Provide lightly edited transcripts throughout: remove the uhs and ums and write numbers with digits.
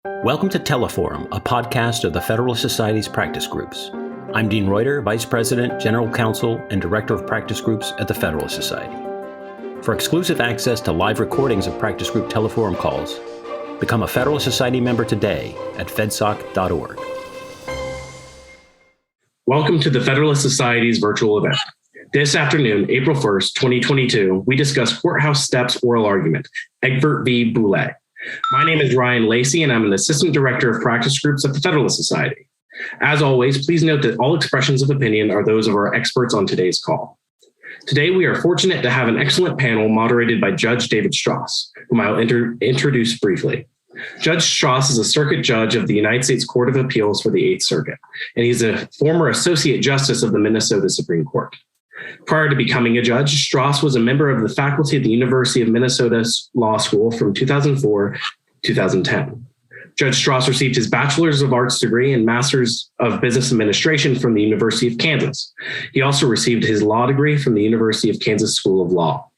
Welcome to Teleforum, a podcast of the Federalist Society's practice groups. I'm Dean Reuter, Vice President, General Counsel, and Director of Practice Groups at the Federalist Society. For exclusive access to live recordings of practice group Teleforum calls, become a Federalist Society member today at fedsoc.org. Welcome to the Federalist Society's virtual event. This afternoon, April 1st, 2022, we discuss Courthouse Steps Oral Argument, Egbert v. Boule. My name is Ryan Lacey, and I'm an Assistant Director of Practice Groups at the Federalist Society. As always, please note that all expressions of opinion are those of our experts on today's call. Today, we are fortunate to have an excellent panel moderated by Judge David Strauss, whom I'll introduce briefly. Judge Strauss is a circuit judge of the United States Court of Appeals for the Eighth Circuit, and he's a former Associate Justice of the Minnesota Supreme Court. Prior to becoming a judge, Strauss was a member of the faculty at the University of Minnesota Law School from 2004 to 2010. Judge Strauss received his Bachelor's of Arts degree and Master's of Business Administration from the University of Kansas. He also received his law degree from the University of Kansas School of Law.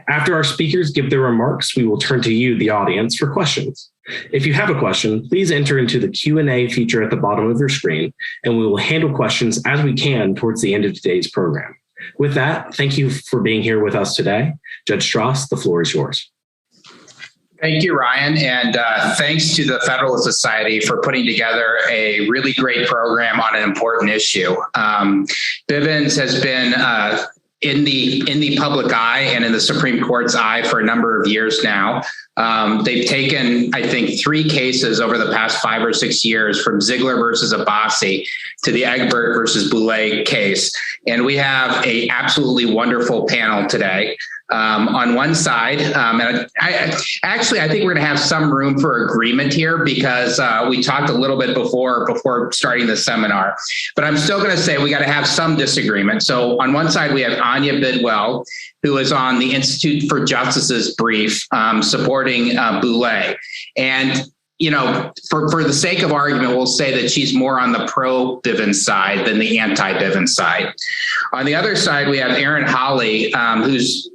After our speakers give their remarks, we will turn to you, the audience, for questions. If you have a question, please enter into the Q&A feature at the bottom of your screen, and we will handle questions as we can towards the end of today's program. With that, thank you for being here with us today. Judge Strauss, the floor is yours. Thank you, Ryan, and thanks to the Federalist Society for putting together a really great program on an important issue. Bivens has been in the public eye and in the Supreme Court's eye for a number of years now. They've taken, I think, 3 cases over the past 5 or 6 years, from Ziegler versus Abbasi to the Egbert versus Boule case. And we have a absolutely wonderful panel today. On one side, and I think we're going to have some room for agreement here because we talked a little bit before starting the seminar, but I'm still going to say we got to have some disagreement. So on one side, we have Anya Bidwell, who is on the Institute for Justice's brief supporting Boule. And you know, for the sake of argument, we'll say that she's more on the pro-Bivens side than the anti-Bivens side. On the other side, we have Erin Hawley, who's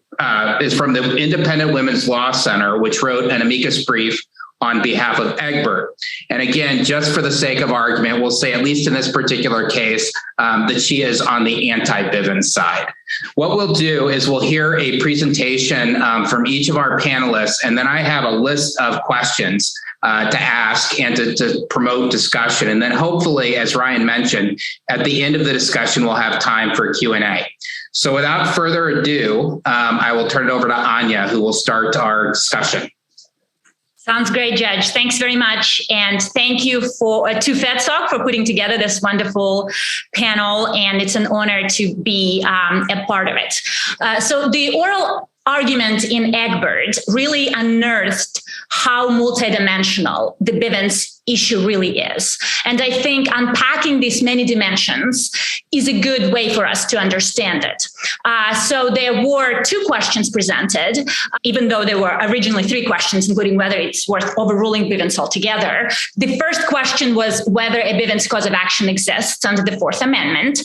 is from the Independent Women's Law Center, which wrote an amicus brief on behalf of Egbert. And again, just for the sake of argument, we'll say, at least in this particular case, that she is on the anti-Bivens side. What we'll do is we'll hear a presentation from each of our panelists, and then I have a list of questions to ask and to promote discussion. And then hopefully, as Ryan mentioned, at the end of the discussion, we'll have time for Q&A. So without further ado, I will turn it over to Anya, who will start our discussion. Sounds great, Judge. Thanks very much. And thank you to FedSoc for putting together this wonderful panel. And it's an honor to be a part of it. So the oral argument in Egbert really unearthed how multidimensional the Bivens issue really is. And I think unpacking these many dimensions is a good way for us to understand it. So there were 2 questions presented, even though there were originally 3 questions, including whether it's worth overruling Bivens altogether. The first question was whether a Bivens cause of action exists under the 4th Amendment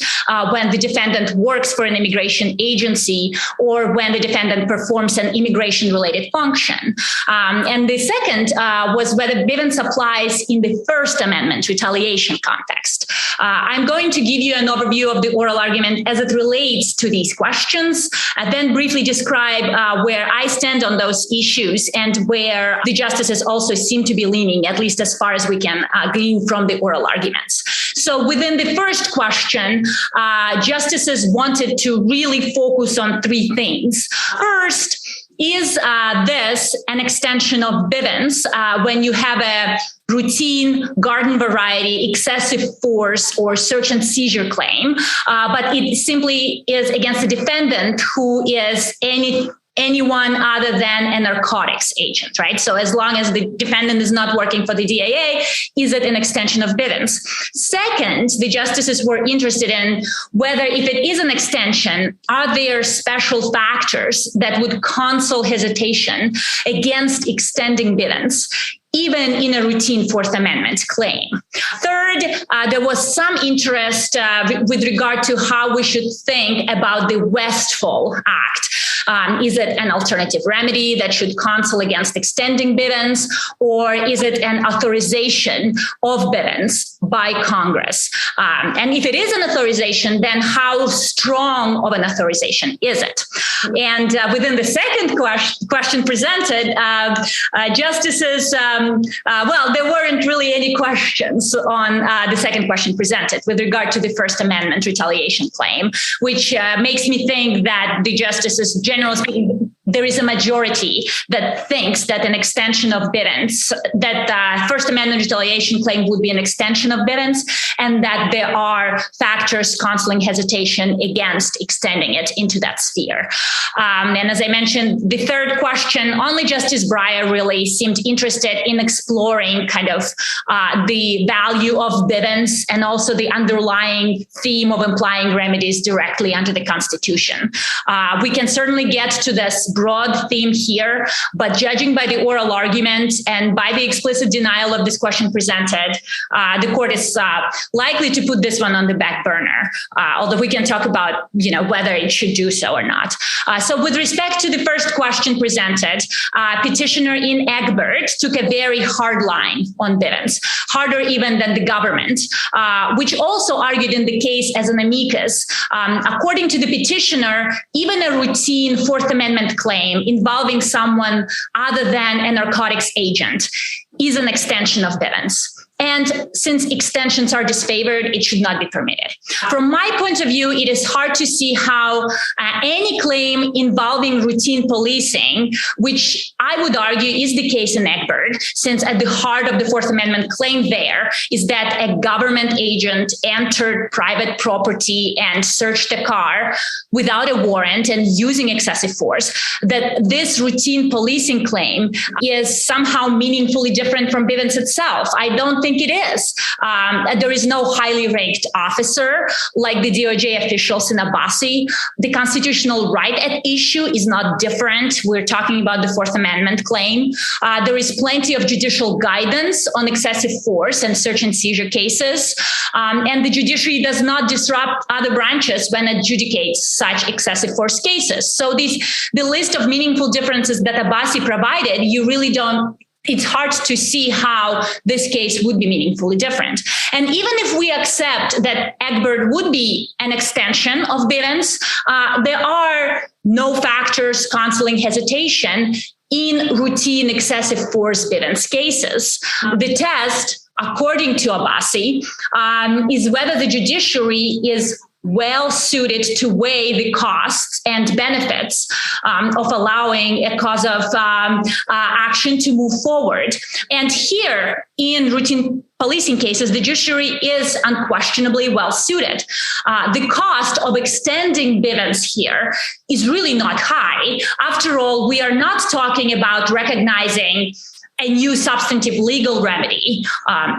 when the defendant works for an immigration agency or when the defendant performs an immigration-related function. And the second was whether Bivens applies in the First Amendment retaliation context. I'm going to give you an overview of the oral argument as it relates to these questions, and then briefly describe where I stand on those issues and where the justices also seem to be leaning, at least as far as we can glean from the oral arguments. So within the first question, justices wanted to really focus on 3 things. First, is this an extension of Bivens when you have a routine garden variety excessive force or search and seizure claim, but it simply is against the defendant who is anyone other than a narcotics agent, right? So as long as the defendant is not working for the DAA, is it an extension of Bivens? Second, the justices were interested in whether if it is an extension, are there special factors that would counsel hesitation against extending Bivens, even in a routine Fourth Amendment claim. Third, there was some interest with regard to how we should think about the Westfall Act. Is it an alternative remedy that should counsel against extending Bivens, or is it an authorization of Bivens by Congress? And if it is an authorization, then how strong of an authorization is it? And within the second question presented, justices, there weren't really any questions on the second question presented with regard to the First Amendment retaliation claim, which makes me think that the justices, generally speaking, there is a majority that thinks that an extension of Bivens, that First Amendment retaliation claim would be an extension of Bivens, and that there are factors counseling hesitation against extending it into that sphere. And as I mentioned, the third question, only Justice Breyer really seemed interested in exploring kind of the value of Bivens and also the underlying theme of implying remedies directly under the Constitution. We can certainly get to this broad theme here, but judging by the oral argument and by the explicit denial of this question presented, the court is likely to put this one on the back burner, although we can talk about, whether it should do so or not. So with respect to the first question presented, petitioner in Egbert took a very hard line on Bivens, harder even than the government, which also argued in the case as an amicus. According to the petitioner, even a routine Fourth Amendment claim involving someone other than a narcotics agent is an extension of Bivens. And since extensions are disfavored, it should not be permitted. From my point of view, it is hard to see how any claim involving routine policing, which I would argue is the case in Egbert, since at the heart of the Fourth Amendment claim there is that a government agent entered private property and searched a car without a warrant and using excessive force, that this routine policing claim is somehow meaningfully different from Bivens itself. I don't think it is. There is no highly ranked officer like the DOJ officials in Abbasi. The constitutional right at issue is not different. We're talking about the Fourth Amendment claim. There is plenty of judicial guidance on excessive force and search and seizure cases. And the judiciary does not disrupt other branches when it adjudicates such excessive force cases. So the list of meaningful differences that Abbasi provided, it's hard to see how this case would be meaningfully different. And even if we accept that Egbert would be an extension of Bivens, there are no factors counseling hesitation in routine excessive force Bivens cases. The test, according to Abbasi, is whether the judiciary is well suited to weigh the costs and benefits of allowing a cause of action to move forward. And here in routine policing cases, the judiciary is unquestionably well suited. The cost of extending Bivens here is really not high. After all, we are not talking about recognizing a new substantive legal remedy,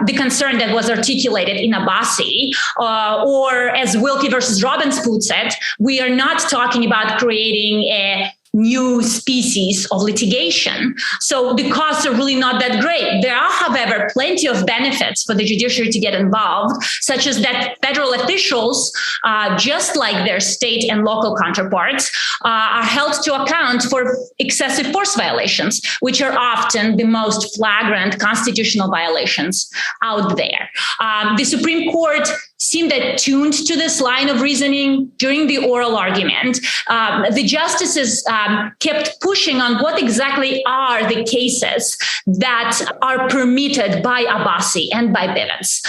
the concern that was articulated in Abbasi, or as Wilkie versus Robbins puts it, we are not talking about creating a new species of litigation. So the costs are really not that great. There are, however, plenty of benefits for the judiciary to get involved, such as that federal officials, just like their state and local counterparts, are held to account for excessive force violations, which are often the most flagrant constitutional violations out there. The Supreme Court seemed attuned to this line of reasoning during the oral argument. The justices kept pushing on what exactly are the cases that are permitted by Abbasi and by Bivens.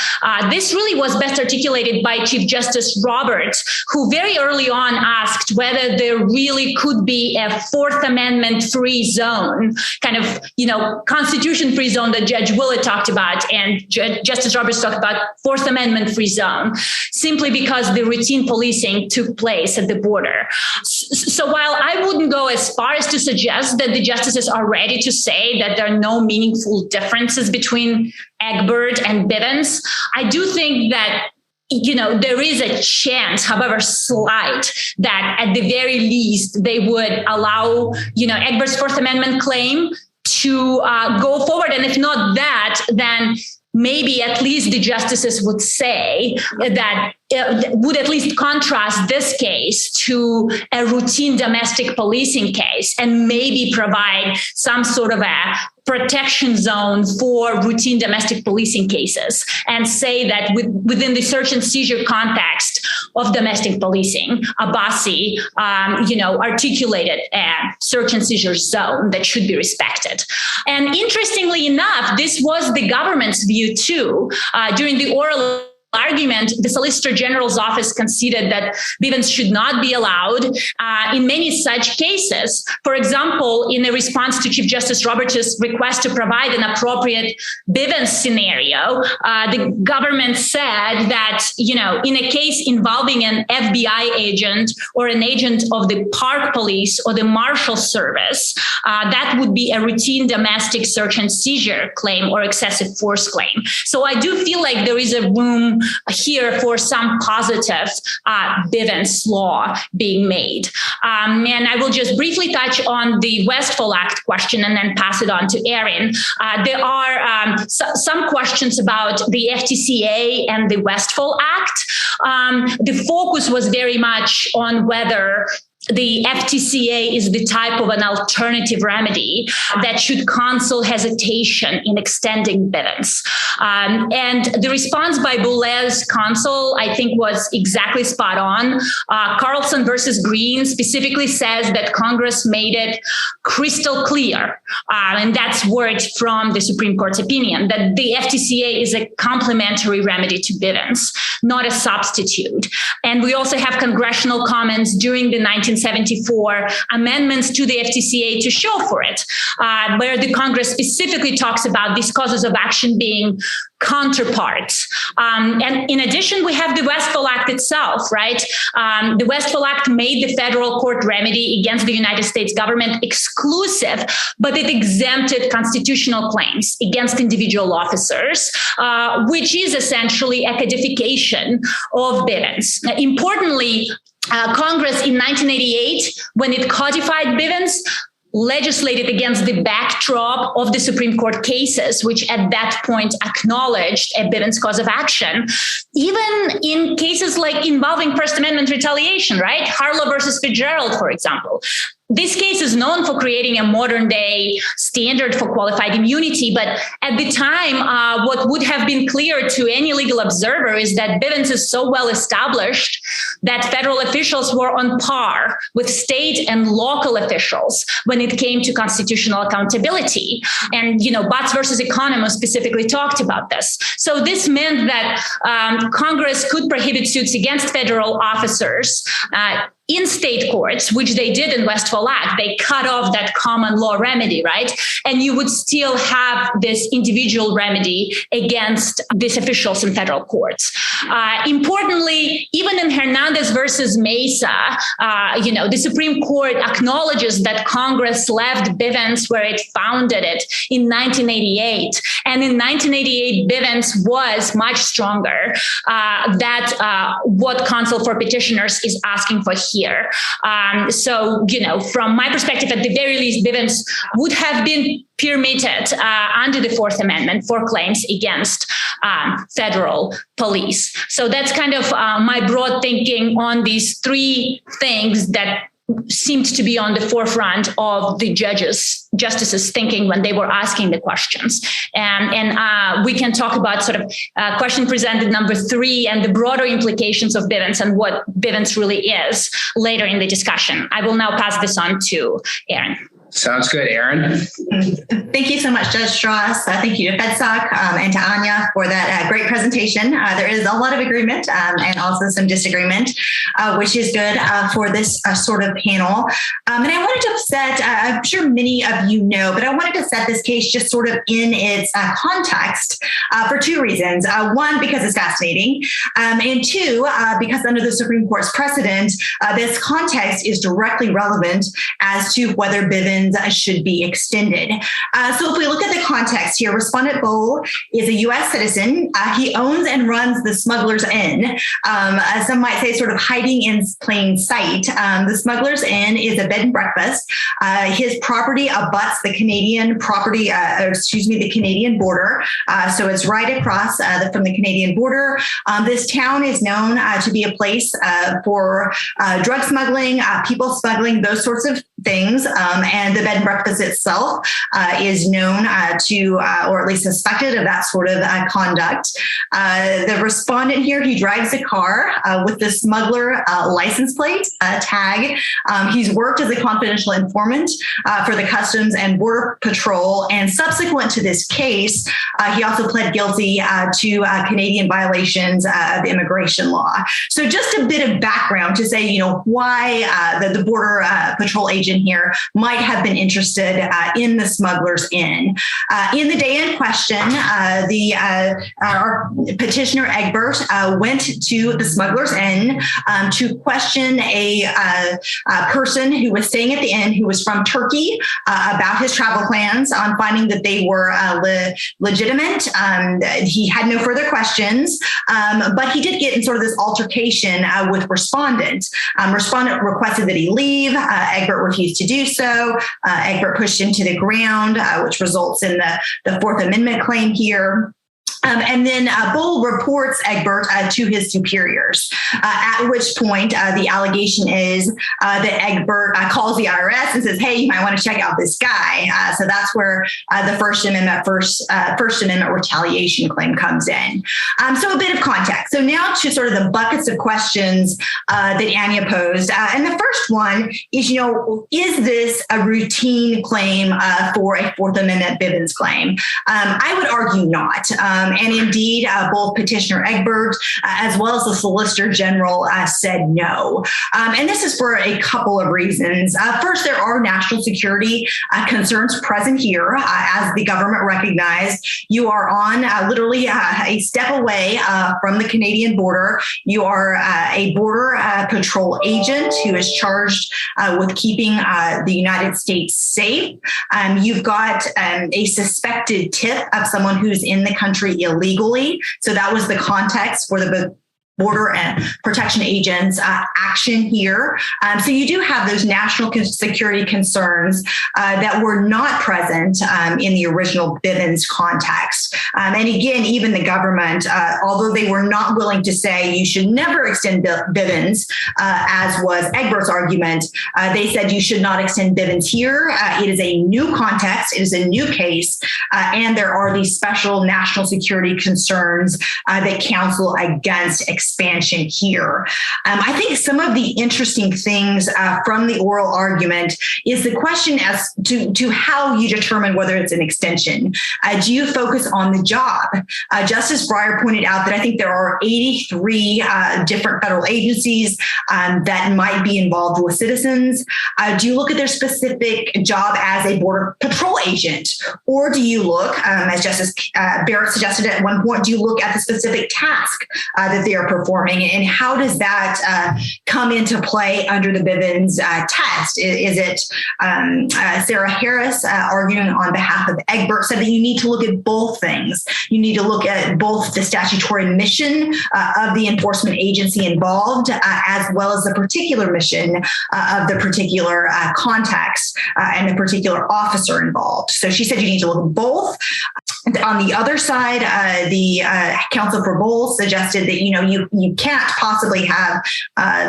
This really was best articulated by Chief Justice Roberts, who very early on asked whether there really could be a Fourth Amendment free zone, kind of, Constitution free zone that Judge Willett talked about and Justice Roberts talked about Fourth Amendment free zone, simply because the routine policing took place at the border. So while I wouldn't go as far as to suggest that the justices are ready to say that there are no meaningful differences between Egbert and Bivens, I do think that there is a chance, however slight, that at the very least they would allow, Egbert's Fourth Amendment claim to go forward. And if not that, then maybe at least the justices would say that would at least contrast this case to a routine domestic policing case and maybe provide some sort of a protection zone for routine domestic policing cases, and say that within the search and seizure context of domestic policing, Abbasi, articulated a search and seizure zone that should be respected. And interestingly enough, this was the government's view too. During the oral argument, the Solicitor General's office conceded that Bivens should not be allowed in many such cases. For example, in a response to Chief Justice Roberts' request to provide an appropriate Bivens scenario, the government said that, in a case involving an FBI agent or an agent of the Park Police or the Marshal Service, that would be a routine domestic search and seizure claim or excessive force claim. So I do feel like there is a room here for some positive Bivens law being made. And I will just briefly touch on the Westfall Act question and then pass it on to Erin. There are some questions about the FTCA and the Westfall Act. The focus was very much on whether the FTCA is the type of an alternative remedy that should counsel hesitation in extending Bivens. And the response by Boule's counsel, I think, was exactly spot on. Carlson versus Green specifically says that Congress made it crystal clear, and that's words from the Supreme Court's opinion, that the FTCA is a complementary remedy to Bivens, not a substitute. And we also have congressional comments during the 1974 amendments to the FTCA to show for it, where the Congress specifically talks about these causes of action being counterparts. And in addition, we have the Westfall Act itself, right? The Westfall Act made the federal court remedy against the United States government exclusive, but it exempted constitutional claims against individual officers, which is essentially a codification of Bivens. Importantly, Congress in 1988, when it codified Bivens, legislated against the backdrop of the Supreme Court cases, which at that point acknowledged a Bivens cause of action, even in cases like involving First Amendment retaliation, right? Harlow versus Fitzgerald, for example. This case is known for creating a modern day standard for qualified immunity, but at the time, what would have been clear to any legal observer is that Bivens is so well established that federal officials were on par with state and local officials when it came to constitutional accountability. And, Butts versus Economist specifically talked about this. So this meant that Congress could prohibit suits against federal officers in state courts, which they did in Westfall Act. They cut off that common law remedy, right? And you would still have this individual remedy against these officials in federal courts. Importantly, even in Hernandez versus Mesa, the Supreme Court acknowledges that Congress left Bivens where it founded it in 1988. And in 1988, Bivens was much stronger than what counsel for petitioners is asking for here. So, from my perspective, at the very least, Bivens would have been permitted under the Fourth Amendment for claims against federal police. So that's kind of my broad thinking on these three things that seemed to be on the forefront of the justices' thinking when they were asking the questions. And we can talk about sort of question presented number 3 and the broader implications of Bivens and what Bivens really is later in the discussion. I will now pass this on to Erin. Sounds good, Erin. Thank you so much, Judge Strauss. Thank you to FedSoc and to Anya for that great presentation. There is a lot of agreement and also some disagreement, which is good for this sort of panel. And I wanted to set, I'm sure many of you know, but I wanted to set this case just sort of in its context for 2 reasons. 1, because it's fascinating, and 2, because under the Supreme Court's precedent, this context is directly relevant as to whether Bivens Bivens should be extended. So if we look at the context here, Respondent Boule is a U.S. citizen. He owns and runs the Smugglers Inn. Some might say sort of hiding in plain sight. The Smugglers Inn is a bed and breakfast. His property abuts the Canadian the Canadian border. So it's right across from the Canadian border. This town is known to be a place for drug smuggling, people smuggling, those sorts of things. And the bed and breakfast itself is known to, or at least suspected of that sort of conduct. The respondent here, he drives a car with the smuggler license plate tag. He's worked as a confidential informant for the Customs and Border Patrol. And subsequent to this case, he also pled guilty to Canadian violations of immigration law. So just a bit of background to say, why the Border Patrol agent here might have been interested in the Smugglers Inn. In the day in question, our petitioner Egbert went to the Smugglers Inn to question a person who was staying at the inn who was from Turkey about his travel plans, on finding that they were legitimate. He had no further questions, but he did get in sort of this altercation with Respondent. Respondent requested that he leave. Egbert refused to do so. Egbert pushed him to the ground, which results in the Fourth Amendment claim here. And then Boule reports Egbert to his superiors, at which point the allegation is that Egbert calls the IRS and says, hey, you might want to check out this guy. So that's where the First Amendment retaliation claim comes in. So a bit of context. So now to sort of the buckets of questions that Anya posed. And the first one is, is this a routine claim for a Fourth Amendment Bivens claim? I would argue not. And indeed, both Petitioner Egbert as well as the Solicitor General said no. And this is for a couple of reasons. First, there are national security concerns present here. As the government recognized, you are on literally a step away from the Canadian border. You are a Border Patrol agent who is charged with keeping the United States safe. You've got a suspected tip of someone who's in the country illegally. So that was the context for the Border and Protection Agents action here. So you do have those national security concerns that were not present in the original Bivens context. And again, even the government, although they were not willing to say you should never extend Bivens, as was Egbert's argument, they said you should not extend Bivens here. It is a new context. It is a new case. And there are these special national security concerns that counsel against expansion here. I think some of the interesting things from the oral argument is the question as to how you determine whether it's an extension. Do you focus on the job? Justice Breyer pointed out that I think there are 83 different federal agencies that might be involved with citizens. Do you look at their specific job as a Border Patrol agent? Or do you look, as Justice Barrett suggested at one point, do you look at the specific task that they are performing, and how does that come into play under the Bivens test? Is it Sarah Harris arguing on behalf of Egbert said that you need to look at both things. You need to look at both the statutory mission of the enforcement agency involved, as well as the particular mission of the particular context and the particular officer involved. So she said you need to look at both. On the other side, the counsel for Boule suggested that, you can't possibly have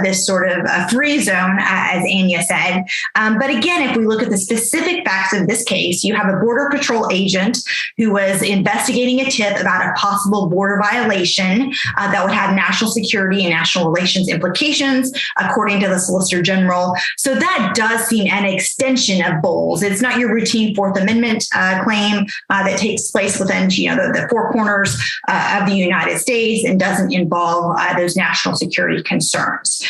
this sort of free zone, as Anya said. But again, if we look at the specific facts of this case, you have a Border Patrol agent who was investigating a tip about a possible border violation that would have national security and national relations implications, according to the Solicitor General. So that does seem an extension of Boule's. It's not your routine Fourth Amendment claim that takes place place within, the four corners of the United States and doesn't involve those national security concerns.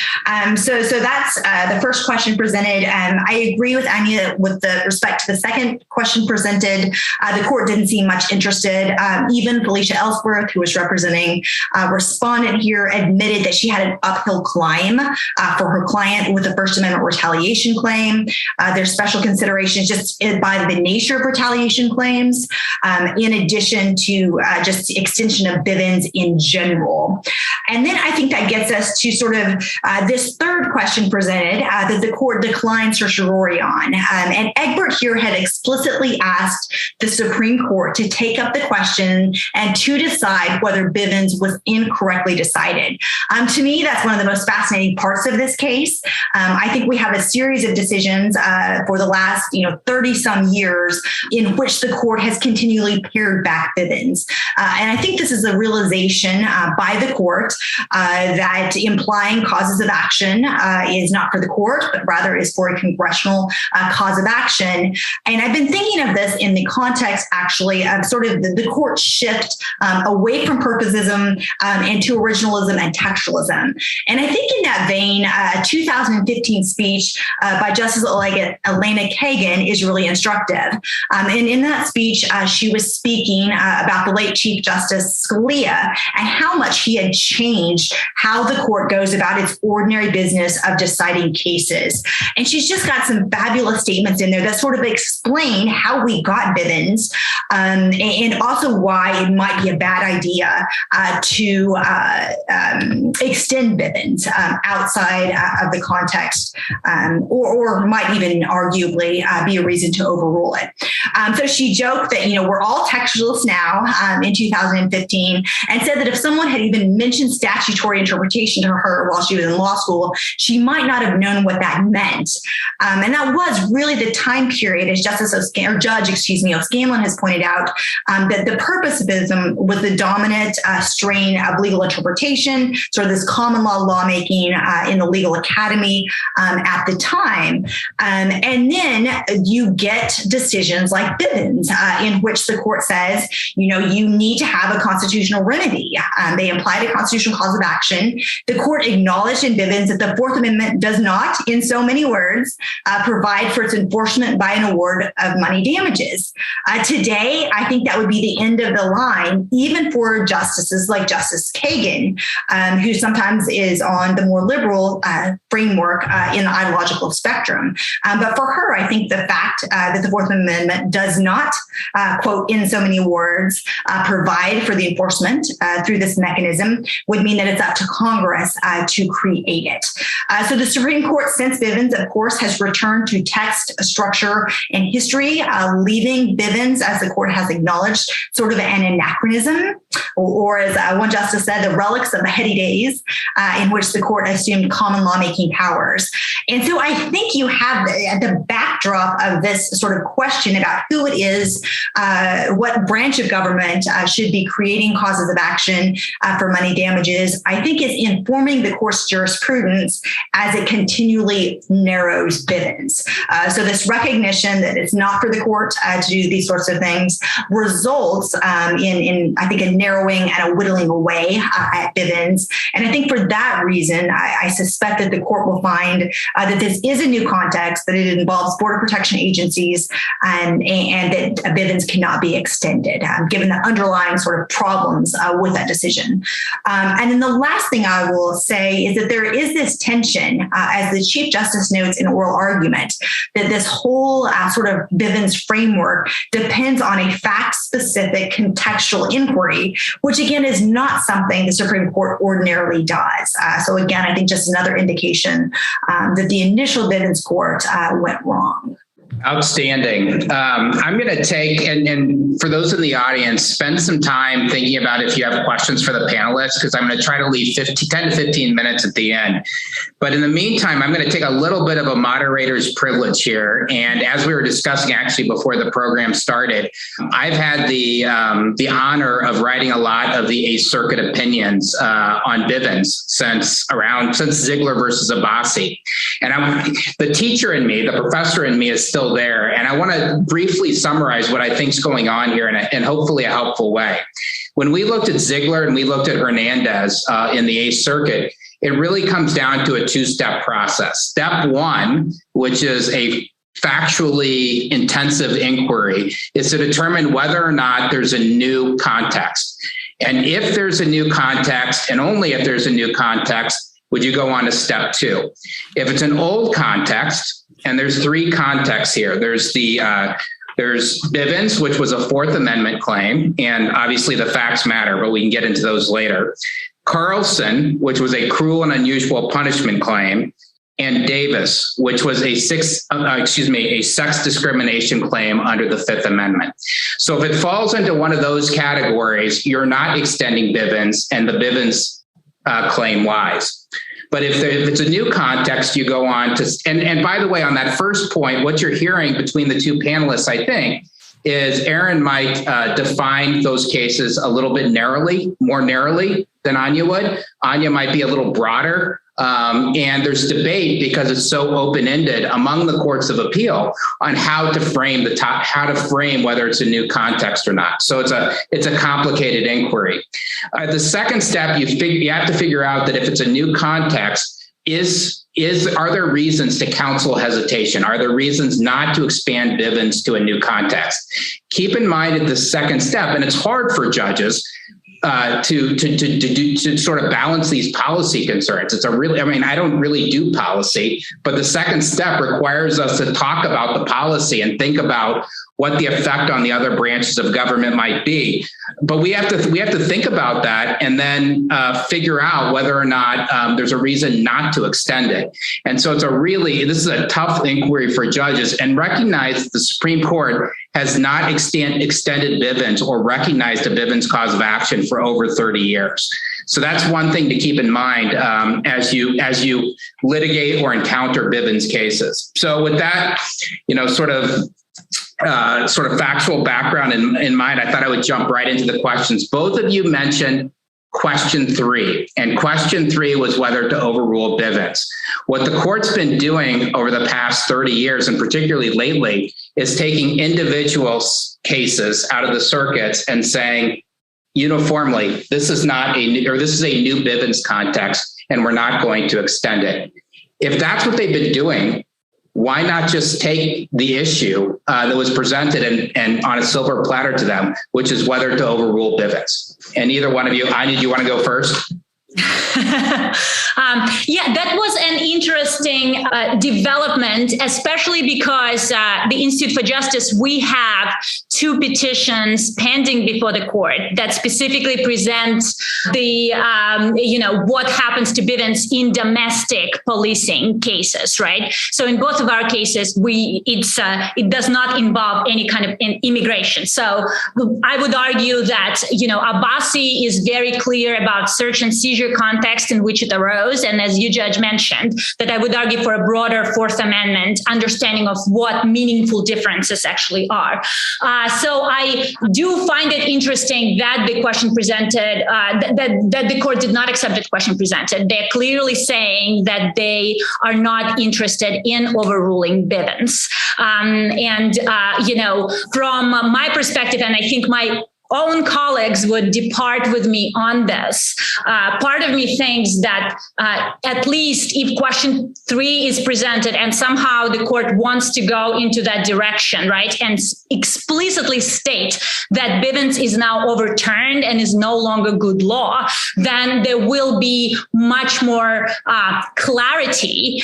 So that's the first question presented. I agree with Anya with the respect to the second question presented. The court didn't seem much interested. Even Felicia Ellsworth, who was representing respondent here, admitted that she had an uphill climb for her client with the First Amendment retaliation claim. There's special considerations just by the nature of retaliation claims, in addition to just extension of Bivens in general. And then I think that gets us to sort of this third question presented that the court declined certiorari on. And Egbert here had explicitly asked the Supreme Court to take up the question and to decide whether Bivens was incorrectly decided. To me, that's one of the most fascinating parts of this case. I think we have a series of decisions for the last 30 some years in which the court has continually pared back Bivens. And I think this is a realization by the court that implying causes of action is not for the court, but rather is for a congressional cause of action. And I've been thinking of this in the context, actually, of sort of the court shift away from purposism into originalism and textualism. And I think in that vein, a 2015 speech by Justice Elena Kagan is really instructive. And in that speech, she was speaking about the late Chief Justice Scalia and how much he had changed how the court goes about its ordinary business of deciding cases. And she's just got some fabulous statements in there that sort of explain how we got Bivens, and also why it might be a bad idea to extend Bivens outside of the context, or might even arguably be a reason to overrule it. So she joked that, we're all textualists now in 2015, and said that if someone had even mentioned statutory interpretation to her while she was in law school, she might not have known what that meant. And that was really the time period, as Judge O'Scanlan has pointed out, that the purpose of Bivism was the dominant strain of legal interpretation, sort of this common law lawmaking in the legal academy at the time. And then you get decisions like Bivens, in which the court says, you need to have a constitutional remedy. They implied a constitutional cause of action. The court acknowledged in Bivens that the Fourth Amendment does not, in so many words, provide for its enforcement by an award of money damages. Today, I think that would be the end of the line, even for justices like Justice Kagan, who sometimes is on the more liberal framework in the ideological spectrum. But for her, I think the fact that the Fourth Amendment does not, quote, in so many words, provide for the enforcement through this mechanism would mean that it's up to Congress to create it. So the Supreme Court, since Bivens, of course, has returned to text, structure, and history, leaving Bivens, as the court has acknowledged, sort of an anachronism, or as one justice said, the relics of the heady days in which the court assumed common lawmaking powers. And so I think you have the backdrop of this sort of question about who it is, what branch of government should be creating causes of action for money damages, I think is informing the court's jurisprudence as it continually narrows Bivens. So this recognition that it's not for the court to do these sorts of things results in I think, a narrowing and a whittling away at Bivens. And I think for that reason, I suspect that the court will find that this is a new context, that it involves border protection agencies, and that Bivens cannot be extended, given the underlying sort of problems with that decision. And then the last thing I will say is that there is this tension, as the Chief Justice notes in oral argument, that this whole sort of Bivens framework depends on a fact-specific contextual inquiry, which again is not something the Supreme Court ordinarily does. So again, I think just another indication that the initial Bivens court went wrong. Outstanding. I'm going to take, and for those in the audience, spend some time thinking about if you have questions for the panelists, because I'm going to try to leave 10 to 15 minutes at the end. But in the meantime, I'm going to take a little bit of a moderator's privilege here. And as we were discussing actually before the program started, I've had the honor of writing a lot of the Eighth Circuit opinions on Bivens since Ziegler versus Abbasi. And the teacher in me, the professor in me, is still still there. And I want to briefly summarize what I think is going on here in hopefully a helpful way. When we looked at Ziegler and we looked at Hernandez in the Eighth Circuit, it really comes down to a two-step process. Step one, which is a factually intensive inquiry, is to determine whether or not there's a new context. And if there's a new context, and only if there's a new context, would you go on to step two. If it's an old context, and there's three contexts here, there's Bivens, which was a Fourth Amendment claim, and obviously the facts matter, but we can get into those later. Carlson, which was a cruel and unusual punishment claim, and Davis, which was a sex discrimination claim under the Fifth Amendment. So if it falls into one of those categories, you're not extending Bivens, and the Bivens claim lies. But if it's a new context, you go on to, and by the way, on that first point, what you're hearing between the two panelists, I think, is Aaron might define those cases a little bit more narrowly than Anya would. Anya might be a little broader. And there's debate because it's so open-ended among the courts of appeal on how to frame whether it's a new context or not. So it's a complicated inquiry. The second step, you have to figure out that if it's a new context, are there reasons to counsel hesitation? Are there reasons not to expand Bivens to a new context? Keep in mind at the second step, and it's hard for judges to sort of balance these policy concerns. I don't really do policy, but the second step requires us to talk about the policy and think about what the effect on the other branches of government might be. But we have to think about that and then figure out whether or not there's a reason not to extend it. And so this is a tough inquiry for judges, and recognize the Supreme Court has not extended Bivens or recognized a Bivens cause of action for over 30 years. So that's one thing to keep in mind as you litigate or encounter Bivens cases. So with that, sort of factual background in mind, I thought I would jump right into the questions. Both of you mentioned question 3, and question 3 was whether to overrule Bivens. What the court's been doing over the past 30 years, and particularly lately, is taking individual cases out of the circuits and saying uniformly, this is a new Bivens context, and we're not going to extend it. If that's what they've been doing, why not just take the issue that was presented and on a silver platter to them, which is whether to overrule Bivens? And either one of you, Anya, do you want to go first? That was an interesting development, especially because the Institute for Justice, we have 2 petitions pending before the court that specifically presents the, what happens to Bivens in domestic policing cases, right? So in both of our cases, it does not involve any kind of immigration. So I would argue that, Abbasi is very clear about search and seizure context in which it arose. And as you, Judge, mentioned, that I would argue for a broader Fourth Amendment understanding of what meaningful differences actually are. So I do find it interesting that the question presented, that the court did not accept the question presented. They're clearly saying that they are not interested in overruling Bivens. From my perspective, and I think my own colleagues would depart with me on this. Part of me thinks that at least if question 3 is presented and somehow the court wants to go into that direction, right, and explicitly state that Bivens is now overturned and is no longer good law, then there will be much more clarity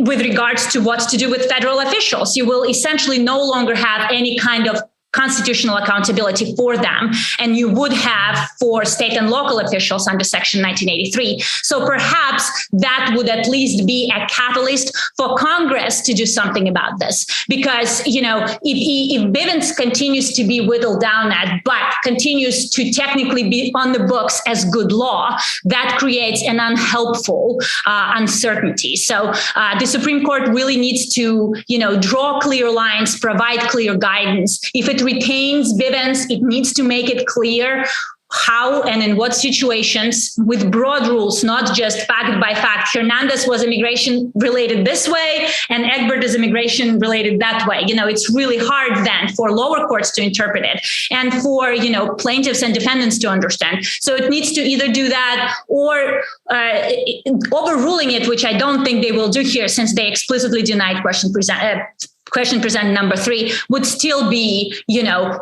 with regards to what to do with federal officials. You will essentially no longer have any kind of constitutional accountability for them, and you would have for state and local officials under Section 1983. So perhaps that would at least be a catalyst for Congress to do something about this. Because, if Bivens continues to be whittled down at, but continues to technically be on the books as good law, that creates an unhelpful uncertainty. So the Supreme Court really needs to, draw clear lines, provide clear guidance. If it retains Bivens, it needs to make it clear how and in what situations, with broad rules, not just fact by fact. Hernandez was immigration related this way and Egbert is immigration related that way. It's really hard then for lower courts to interpret it and for, plaintiffs and defendants to understand. So it needs to either do that or overruling it, which I don't think they will do here since they explicitly denied question present number 3 would still be,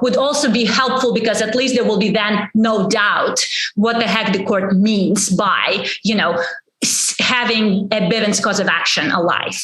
would also be helpful because at least there will be then no doubt what the heck the court means by, having a Bivens cause of action alive.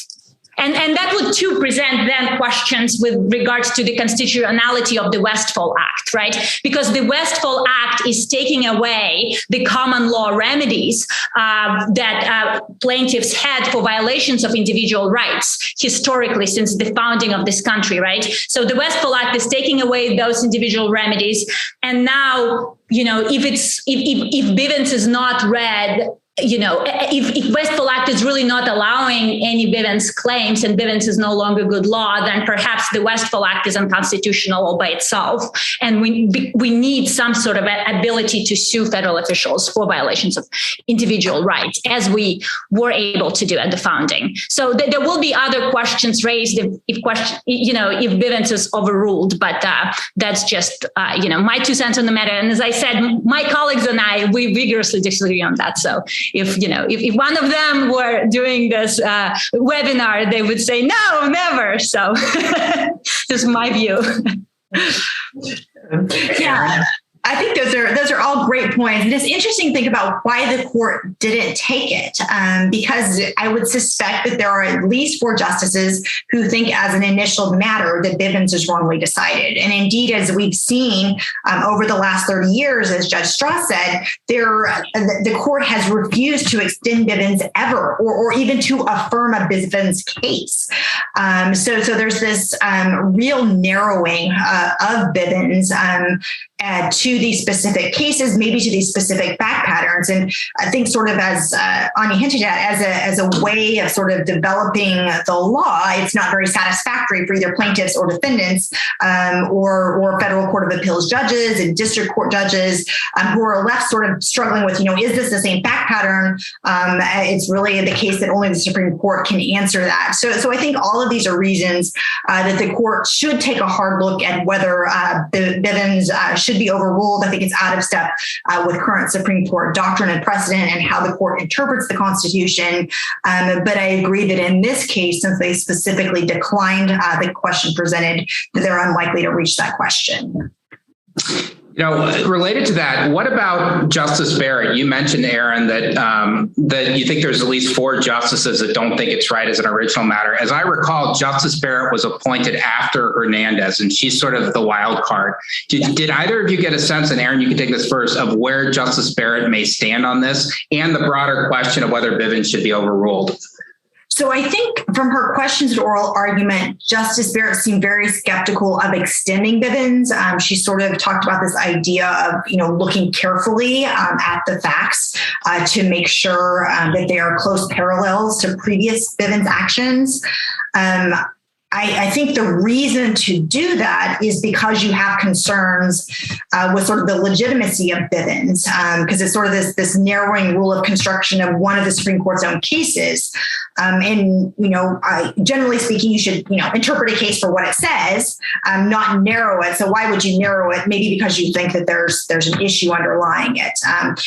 And that would too present then questions with regards to the constitutionality of the Westfall Act, right? Because the Westfall Act is taking away the common law remedies that plaintiffs had for violations of individual rights historically since the founding of this country, right? So the Westfall Act is taking away those individual remedies. And now, if Bivens is not read, if Westfall Act is really not allowing any Bivens claims and Bivens is no longer good law, then perhaps the Westfall Act is unconstitutional all by itself. And we need some sort of ability to sue federal officials for violations of individual rights, as we were able to do at the founding. So there will be other questions raised if Bivens is overruled, but that's just, my 2 cents on the matter. And as I said, my colleagues and I, we vigorously disagree on that. So if one of them were doing this webinar, they would say, no, never. So just my view. Yeah. I think those are all great points. And it's interesting to think about why the court didn't take it, because I would suspect that there are at least 4 justices who think as an initial matter that Bivens is wrongly decided. And indeed, as we've seen over the last 30 years, as Judge Strauss said, the court has refused to extend Bivens ever, or even to affirm a Bivens case. So there's this real narrowing of Bivens to these specific cases, maybe to these specific fact patterns. And I think sort of as Anya hinted at, as a way of sort of developing the law, it's not very satisfactory for either plaintiffs or defendants or federal court of appeals judges and district court judges who are left sort of struggling with, is this the same fact pattern? It's really the case that only the Supreme Court can answer that. So I think all of these are reasons that the court should take a hard look at whether the Bivens should be overruled. I think it's out of step with current Supreme Court doctrine and precedent and how the court interprets the Constitution. But I agree that in this case, since they specifically declined the question presented, that they're unlikely to reach that question. Related to that, what about Justice Barrett? You mentioned, Aaron, that you think there's at least 4 justices that don't think it's right as an original matter. As I recall, Justice Barrett was appointed after Hernandez, and she's sort of the wild card. Did either of you get a sense, and Aaron, you can take this first, of where Justice Barrett may stand on this and the broader question of whether Bivens should be overruled? So I think from her questions and oral argument, Justice Barrett seemed very skeptical of extending Bivens. She sort of talked about this idea of, looking carefully at the facts to make sure that they are close parallels to previous Bivens actions. I think the reason to do that is because you have concerns with sort of the legitimacy of Bivens, because it's sort of this narrowing rule of construction of one of the Supreme Court's own cases. Generally speaking, you should, interpret a case for what it says, not narrow it. So why would you narrow it? Maybe because you think that there's an issue underlying it.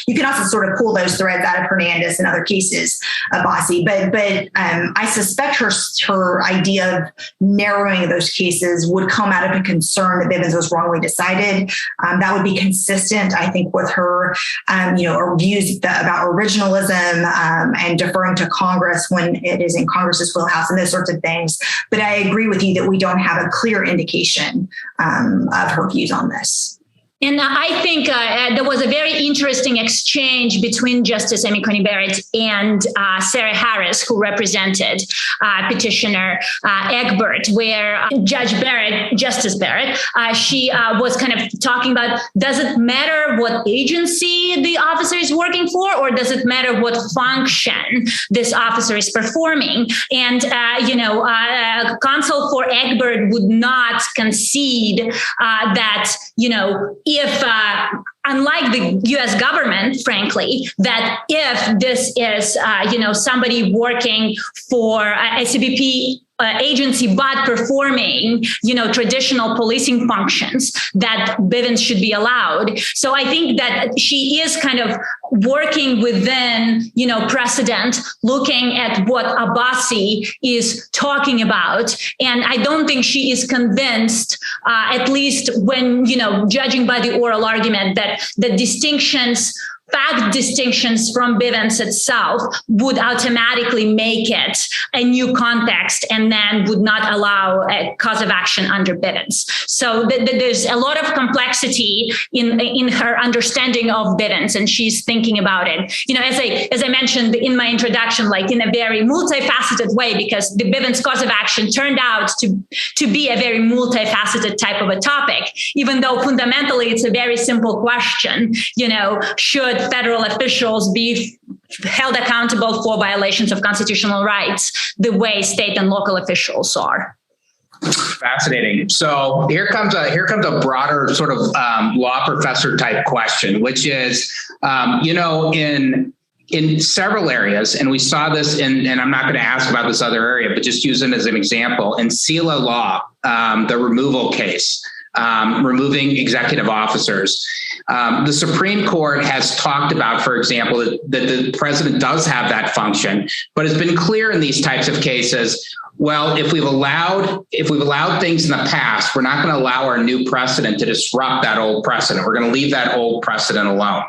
You can also sort of pull those threads out of Hernandez and other cases, Abbasi. But I suspect her idea of narrowing those cases would come out of a concern that Bivens was wrongly decided. That would be consistent, I think, with her, views about originalism and deferring to Congress when it is in Congress's wheelhouse and those sorts of things. But I agree with you that we don't have a clear indication of her views on this. And I think there was a very interesting exchange between Justice Amy Coney Barrett and Sarah Harris, who represented petitioner Egbert, where Justice Barrett, she was kind of talking about, does it matter what agency the officer is working for, or does it matter what function this officer is performing? And, counsel for Egbert would not concede that, if unlike the U.S. government, frankly, that if this is, somebody working for a CBP agency, but performing, traditional policing functions, that Bivens should be allowed. So I think that she is kind of working within, precedent, looking at what Abbasi is talking about. And I don't think she is convinced, at least when, judging by the oral argument, that the fact distinctions from Bivens itself would automatically make it a new context and then would not allow a cause of action under Bivens. So there's a lot of complexity in her understanding of Bivens, and she's thinking about it, as I mentioned in my introduction, like in a very multifaceted way, because the Bivens cause of action turned out to be a very multifaceted type of a topic, even though fundamentally it's a very simple question, should federal officials be held accountable for violations of constitutional rights the way state and local officials are? Fascinating. So here comes a broader sort of law professor type question, which is, in several areas, and we saw this and I'm not going to ask about this other area, but just use it as an example. In SELA law, the removal case, removing executive officers. The Supreme Court has talked about, for example, that the president does have that function, but it's been clear in these types of cases, well, if we've allowed things in the past, we're not going to allow our new precedent to disrupt that old precedent. We're going to leave that old precedent alone.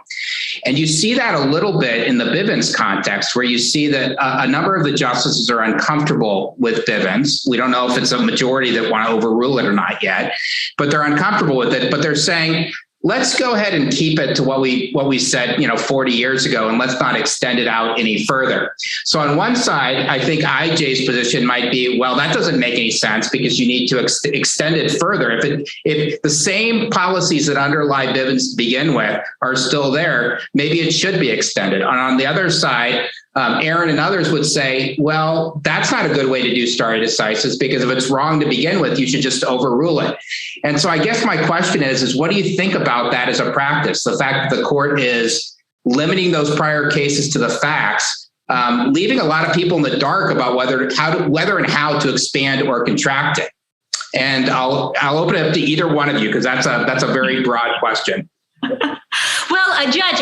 And you see that a little bit in the Bivens context, where you see that a number of the justices are uncomfortable with Bivens. We don't know if it's a majority that want to overrule it or not yet, but they're uncomfortable with it. But they're saying, let's go ahead and keep it to what we said, 40 years ago, and let's not extend it out any further. So on one side, I think IJ's position might be, well, that doesn't make any sense because you need to extend it further. If the same policies that underlie Bivens to begin with are still there, maybe it should be extended. And on the other side, Aaron and others would say, well, that's not a good way to do stare decisis, because if it's wrong to begin with, you should just overrule it. And so I guess my question is what do you think about that as a practice? The fact that the court is limiting those prior cases to the facts, leaving a lot of people in the dark about whether and how to expand or contract it. And I'll open it up to either one of you, because that's a very broad question. Well, Judge,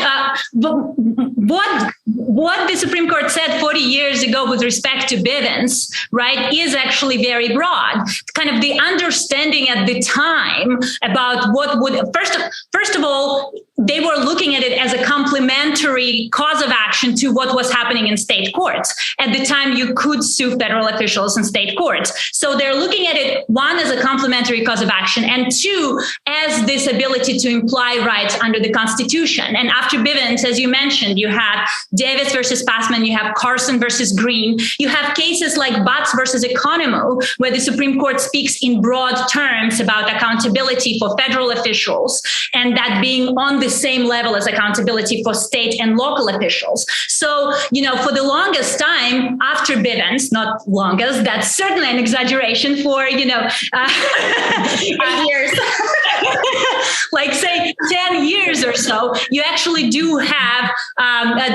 what the Supreme Court said 40 years ago with respect to Bivens, right, is actually very broad. Kind of the understanding at the time about what would, first of all, they were looking at it as a complementary cause of action to what was happening in state courts. At the time, you could sue federal officials in state courts. So they're looking at it, one, as a complementary cause of action, and two, as this ability to imply rights under the Constitution. And after Bivens, as you mentioned, you have Davis versus Passman, you have Carson versus Green, you have cases like Butts versus Economo, where the Supreme Court speaks in broad terms about accountability for federal officials, and that being on the same level as accountability for state and local officials. So, for the longest time after Bivens, not longest, that's certainly an exaggeration, for, 8 years. Like say 10 years or so, you actually do have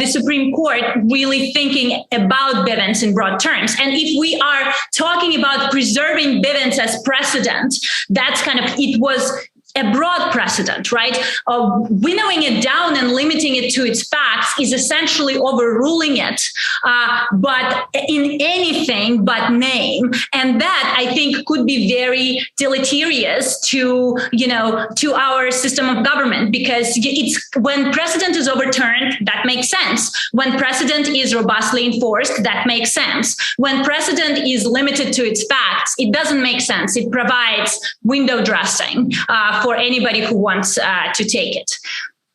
the Supreme Court really thinking about Bivens in broad terms. And if we are talking about preserving Bivens as precedent, that's it was a broad precedent, right? Winnowing it down and limiting it to its facts is essentially overruling it, but in anything but name. And that, I think, could be very deleterious to our system of government, because it's when precedent is overturned, that makes sense. When precedent is robustly enforced, that makes sense. When precedent is limited to its facts, it doesn't make sense. It provides window dressing for anybody who wants to take it.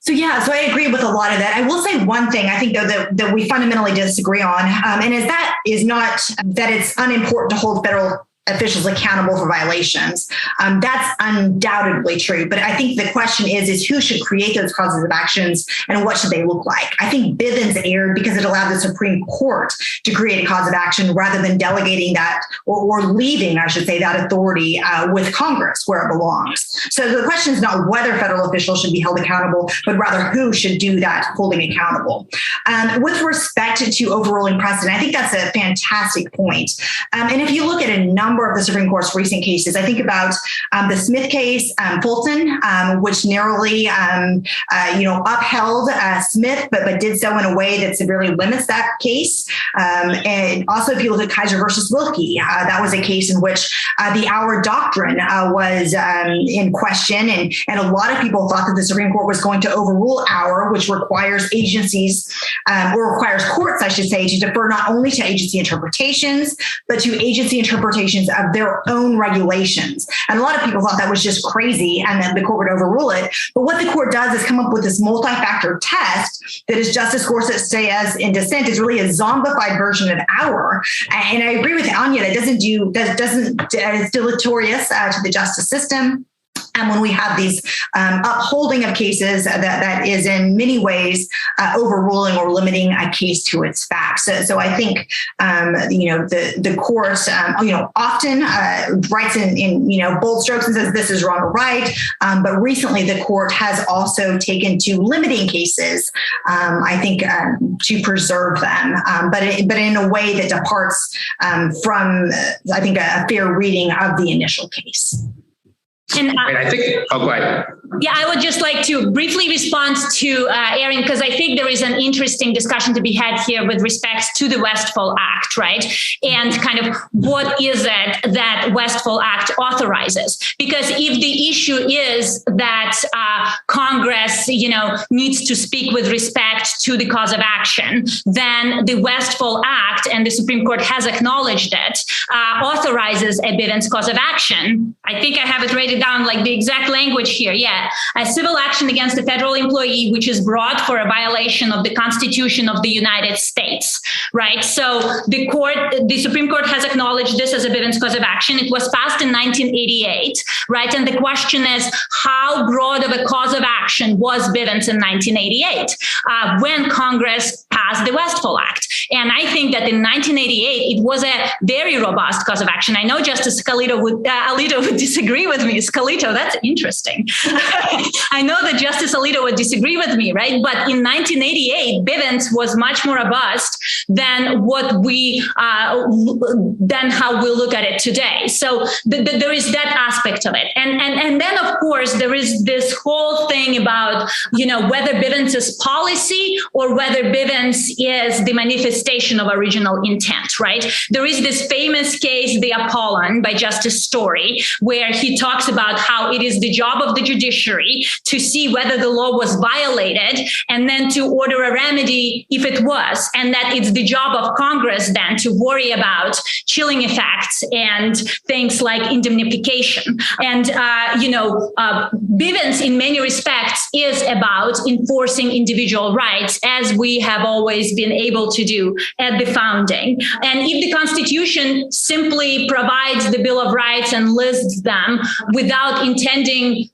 So I agree with a lot of that. I will say one thing I think, though, that we fundamentally disagree on, and that is not that it's unimportant to hold federal officials accountable for violations. That's undoubtedly true. But I think the question is who should create those causes of actions and what should they look like? I think Bivens erred because it allowed the Supreme Court to create a cause of action rather than delegating that or leaving, I should say, that authority with Congress where it belongs. So the question is not whether federal officials should be held accountable, but rather who should do that holding accountable. With respect to overruling precedent, I think that's a fantastic point. And if you look at a number of the Supreme Court's recent cases, I think about the Smith case, Fulton, which narrowly, upheld Smith, but did so in a way that severely limits that case. And also, if you look at Kaiser versus Wilkie, that was a case in which the Auer doctrine was in question, and a lot of people thought that the Supreme Court was going to overrule Auer, which requires agencies or requires courts, I should say, to defer not only to agency interpretations, but to agency interpretations of their own regulations. And a lot of people thought that was just crazy and that the court would overrule it. But what the court does is come up with this multi-factor test that, as Justice Gorsuch says in dissent, is really a zombified version of Auer. And I agree with Anya, it's deleterious to the justice system. And when we have these upholding of cases, that is in many ways overruling or limiting a case to its facts. So I think the court often writes in bold strokes and says this is wrong or right. But recently the court has also taken to limiting cases, I think, to preserve them, but in a way that departs from, I think, a fair reading of the initial case. And I think, go ahead. Yeah, I would just like to briefly respond to Erin, because I think there is an interesting discussion to be had here with respect to the Westfall Act, right? And kind of what is it that Westfall Act authorizes? Because if the issue is that Congress, needs to speak with respect to the cause of action, then the Westfall Act, and the Supreme Court has acknowledged it, authorizes a Bivens cause of action. I think I have it rated down like the exact language here. Yeah. A civil action against a federal employee, which is brought for a violation of the Constitution of the United States, right? So the Supreme Court has acknowledged this as a Bivens cause of action. It was passed in 1988, right? And the question is, how broad of a cause of action was Bivens in 1988 when Congress passed the Westfall Act? And I think that in 1988, it was a very robust cause of action. I know Justice Alito would disagree with me. Scalito, that's interesting. I know that Justice Alito would disagree with me, right? But in 1988, Bivens was much more robust than than how we look at it today. So there is that aspect of it. And then, of course, there is this whole thing about, whether Bivens is policy or whether Bivens is the manifestation of original intent, right? There is this famous case, the Apollon by Justice Story, where he talks about how it is the job of the judiciary to see whether the law was violated and then to order a remedy if it was, and that it's the job of Congress then to worry about chilling effects and things like indemnification. And, Bivens in many respects is about enforcing individual rights, as we have always been able to do at the founding. And if the Constitution simply provides the Bill of Rights and lists them without intending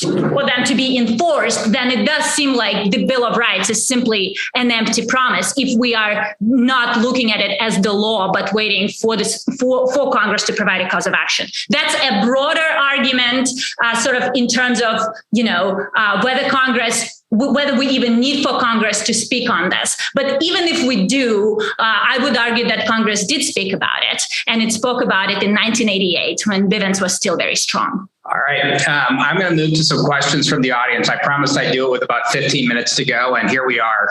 for them to be enforced, then it does seem like the Bill of Rights is simply an empty promise if we are not looking at it as the law, but waiting for Congress to provide a cause of action. That's a broader argument, sort of in terms of, whether we even need for Congress to speak on this. But even if we do, I would argue that Congress did speak about it, and it spoke about it in 1988 when Bivens was still very strong. All right. I'm going to move to some questions from the audience. I promised I'd do it with about 15 minutes to go, and here we are.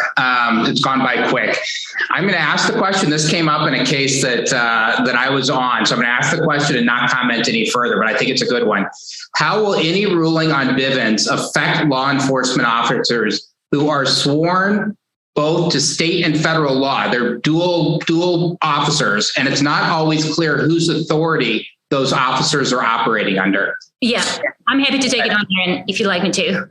It's gone by quick. I'm going to ask the question. This came up in a case that I was on, so I'm going to ask the question and not comment any further, but I think it's a good one. How will any ruling on Bivens affect law enforcement officers who are sworn both to state and federal law? They're dual officers, and it's not always clear whose authority those officers are operating under. Yeah, I'm happy to take it on, Erin, if you'd like me to.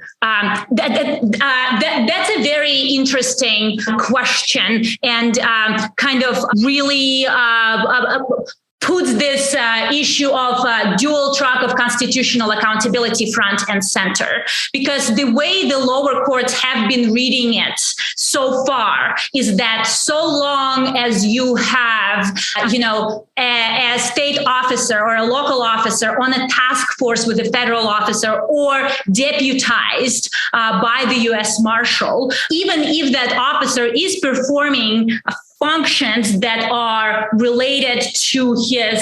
That's a very interesting question, and kind of really puts this issue of dual track of constitutional accountability front and center, because the way the lower courts have been reading it so far is that so long as you have, a state officer or a local officer on a task force with a federal officer or deputized by the U.S. Marshal, even if that officer is performing functions that are related to his,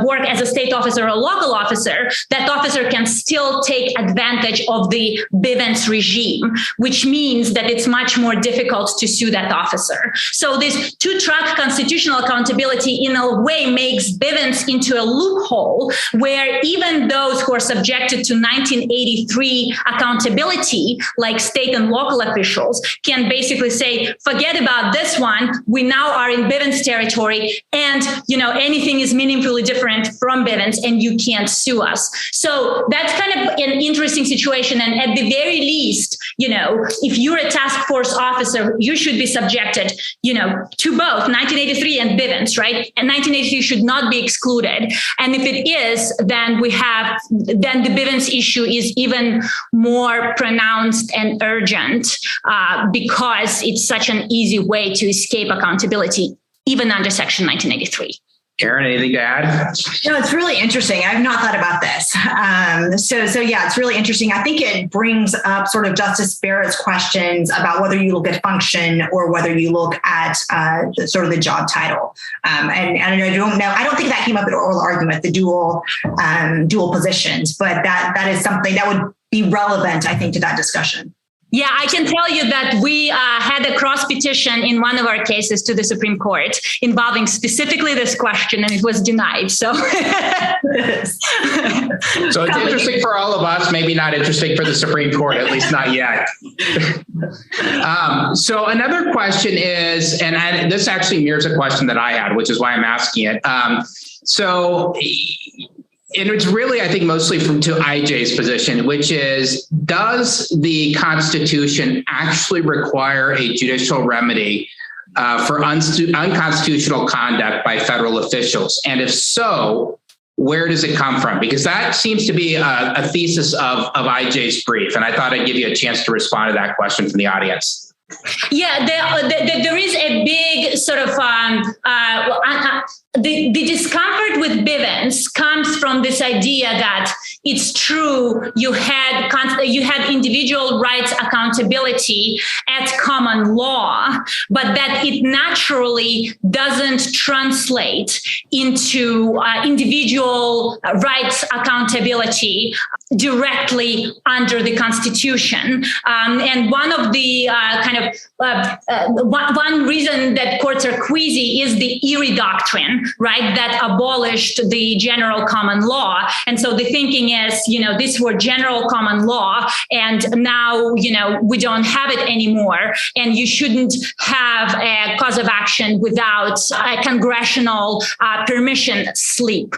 work as a state officer or a local officer, that officer can still take advantage of the Bivens regime, which means that it's much more difficult to sue that officer. So this two-track constitutional accountability in a way makes Bivens into a loophole where even those who are subjected to 1983 accountability, like state and local officials, can basically say, forget about this one. We now are in Bivens territory, and anything is meaningfully different from Bivens, and you can't sue us. So that's kind of an interesting situation. And at the very least, if you're a task force officer, you should be subjected, to both 1983 and Bivens, right? And 1983 should not be excluded. And if it is, then the Bivens issue is even more pronounced and urgent because it's such an easy way to escape accountability, even under Section 1983. Karen, anything to add? No, it's really interesting. I've not thought about this. So yeah, it's really interesting. I think it brings up sort of Justice Barrett's questions about whether you look at function or whether you look at sort of the job title. And I don't know. I don't think that came up in oral argument, the dual positions, but that is something that would be relevant, I think, to that discussion. Yeah, I can tell you that we had a cross petition in one of our cases to the Supreme Court involving specifically this question, and it was denied. So it's interesting for all of us, maybe not interesting for the Supreme Court, at least not yet. So another question is, and this actually mirrors a question that I had, which is why I'm asking it. And it's really, I think, mostly to IJ's position, which is, does the Constitution actually require a judicial remedy for unconstitutional conduct by federal officials? And if so, where does it come from? Because that seems to be a thesis of IJ's brief. And I thought I'd give you a chance to respond to that question from the audience. Yeah, there is a big sort of the discomfort with Bivens comes from this idea that it's true you had individual rights accountability at common law, but that it naturally doesn't translate into individual rights accountability directly under the Constitution. And one of the one reason that courts are queasy is the Erie Doctrine, right, that abolished the general common law. And so the thinking is, these were general common law, and now, we don't have it anymore. And you shouldn't have a cause of action without a congressional permission slip.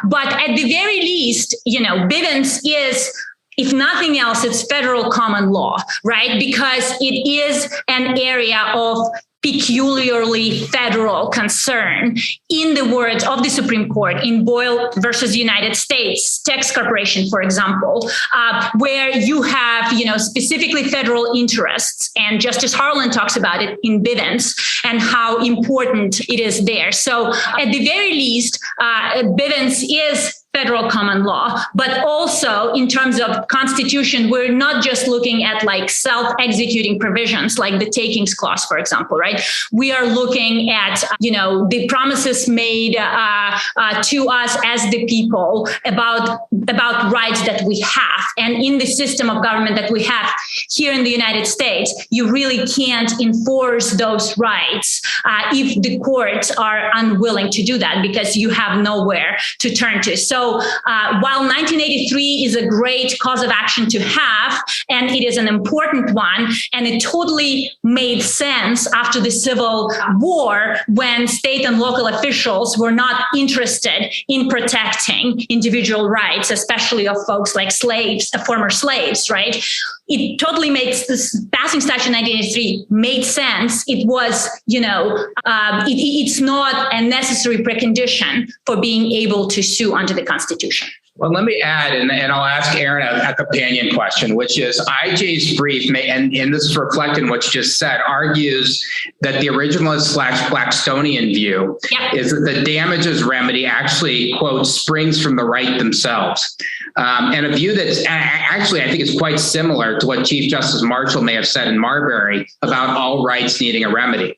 But at the very least, Bivens is, if nothing else, it's federal common law, right? Because it is an area of peculiarly federal concern. In the words of the Supreme Court in Boule versus United States Tax Corporation, for example, where you have, specifically federal interests, and Justice Harlan talks about it in Bivens and how important it is there. So at the very least, Bivens is federal common law, but also in terms of Constitution, we're not just looking at like self-executing provisions like the takings clause, for example, right? We are looking at, the promises made to us as the people about rights that we have. And in the system of government that we have here in the United States, you really can't enforce those rights if the courts are unwilling to do that, because you have nowhere to turn to. So while 1983 is a great cause of action to have, and it is an important one, and it totally made sense after the Civil War when state and local officials were not interested in protecting individual rights, especially of folks like slaves, former slaves, right? it totally makes this passing statute 1983 made sense. It was, it's not a necessary precondition for being able to sue under the Constitution. Well, let me add, and I'll ask Aaron a companion question, which is IJ's brief, and this is reflected in what you just said, argues that the originalist / Blackstonian view is that the damages remedy actually, quote, springs from the right themselves. And a view that's actually, I think, is quite similar to what Chief Justice Marshall may have said in Marbury about all rights needing a remedy.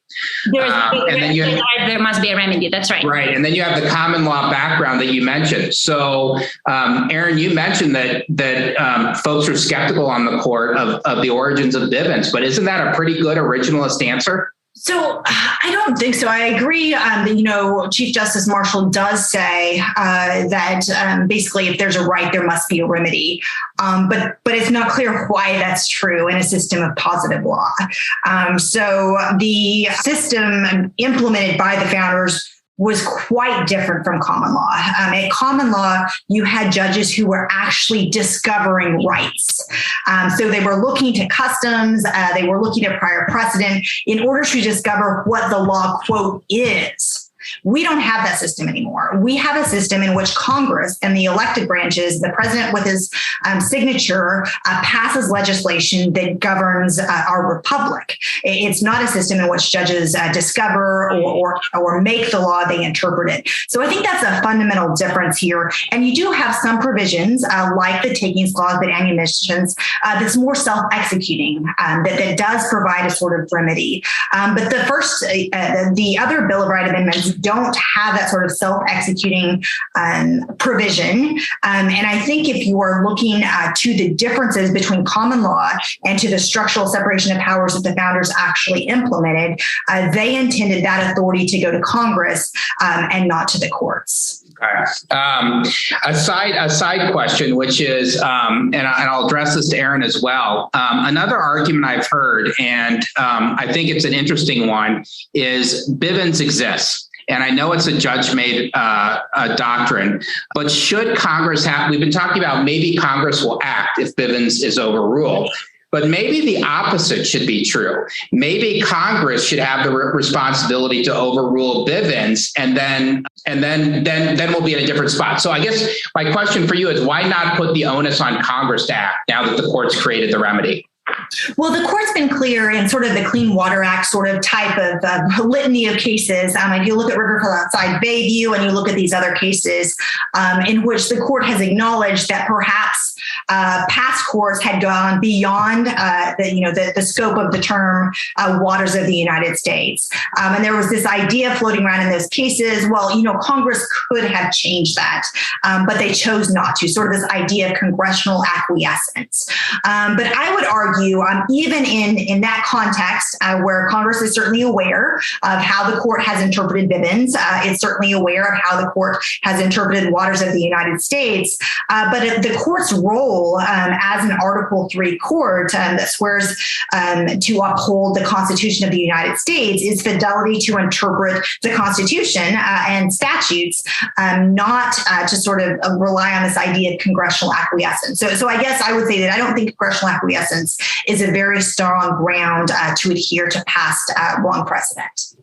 There must be a remedy. That's right. Right. And then you have the common law background that you mentioned. So, Aaron, you mentioned that folks are skeptical on the court of the origins of Bivens, but isn't that a pretty good originalist answer? So I don't think so. I agree. Chief Justice Marshall does say that basically, if there's a right, there must be a remedy. But it's not clear why that's true in a system of positive law. So the system implemented by the founders was quite different from common law. At common law, you had judges who were actually discovering rights. So they were looking to customs, they were looking at prior precedent in order to discover what the law, quote, is. We don't have that system anymore. We have a system in which Congress and the elected branches, the president with his signature, passes legislation that governs our republic. It's not a system in which judges discover or make the law, they interpret it. So I think that's a fundamental difference here. And you do have some provisions like the takings clause that Anya mentions that's more self-executing, that does provide a sort of remedy. But the other Bill of Rights amendments don't have that sort of self-executing provision. And I think if you are looking to the differences between common law and to the structural separation of powers that the founders actually implemented, they intended that authority to go to Congress and not to the courts. Okay. A side question, which is, and I'll address this to Aaron as well. Another argument I've heard, and I think it's an interesting one, is Bivens exists. And I know it's a judge-made doctrine, but should Congress we've been talking about maybe Congress will act if Bivens is overruled, but maybe the opposite should be true. Maybe Congress should have the responsibility to overrule Bivens, and then we'll be in a different spot. So I guess my question for you is, why not put the onus on Congress to act now that the court's created the remedy? Well, the court's been clear in sort of the Clean Water Act sort of type of litany of cases. If you look at Riverville outside Bayview and you look at these other cases in which the court has acknowledged that perhaps past courts had gone beyond the scope of the term waters of the United States. And there was this idea floating around in those cases, Congress could have changed that, but they chose not to, sort of this idea of congressional acquiescence. But I would argue, even in that context, where Congress is certainly aware of how the court has interpreted Bivens, it's certainly aware of how the court has interpreted waters of the United States, but the court's role as an Article III court that swears to uphold the Constitution of the United States is fidelity to interpret the Constitution and statutes, not to sort of rely on this idea of congressional acquiescence. So I guess I would say that I don't think congressional acquiescence is a very strong ground to adhere to past wrong precedent.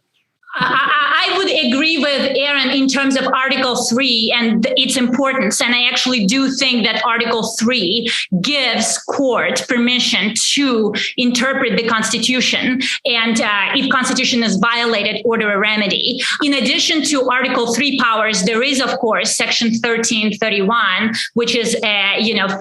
I would agree with Aaron in terms of Article 3 and its importance. And I actually do think that Article 3 gives court permission to interpret the Constitution. And if Constitution is violated, order a remedy. In addition to Article 3 powers, there is, of course, Section 1331, which is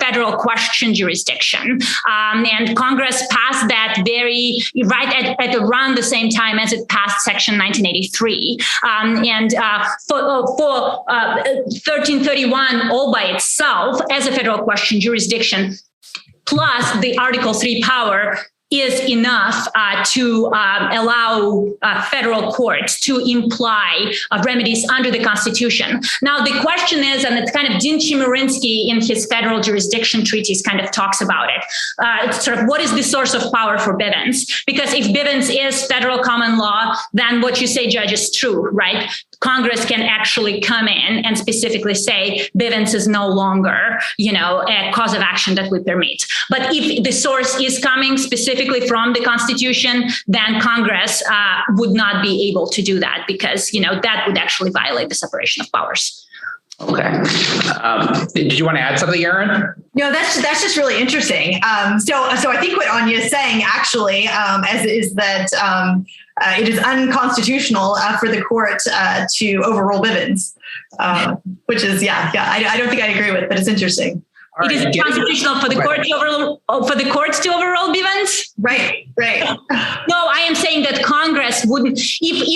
federal question jurisdiction. And Congress passed that at around the same time as it passed Section 1983. For 1331 all by itself as a federal question jurisdiction, plus the Article 3 power, is enough to allow federal courts to imply remedies under the Constitution. Now, the question is, and it's kind of Dean Chemerinsky in his federal jurisdiction treatise kind of talks about it. It's sort of what is the source of power for Bivens? Because if Bivens is federal common law, then what you say, Judge, is true, right? Congress can actually come in and specifically say Bivens is no longer, a cause of action that we permit. But if the source is coming specifically from the Constitution, then Congress would not be able to do that because, that would actually violate the separation of powers. Okay. Did you want to add something, Erin? No, that's just really interesting. So I think what Anya is saying actually is that it is unconstitutional for the court to overrule Bivens, which is I don't think I agree with, but it's interesting. It is constitutional for the court to courts to overrule Bivens. Right. No, I am saying that Congress wouldn't. If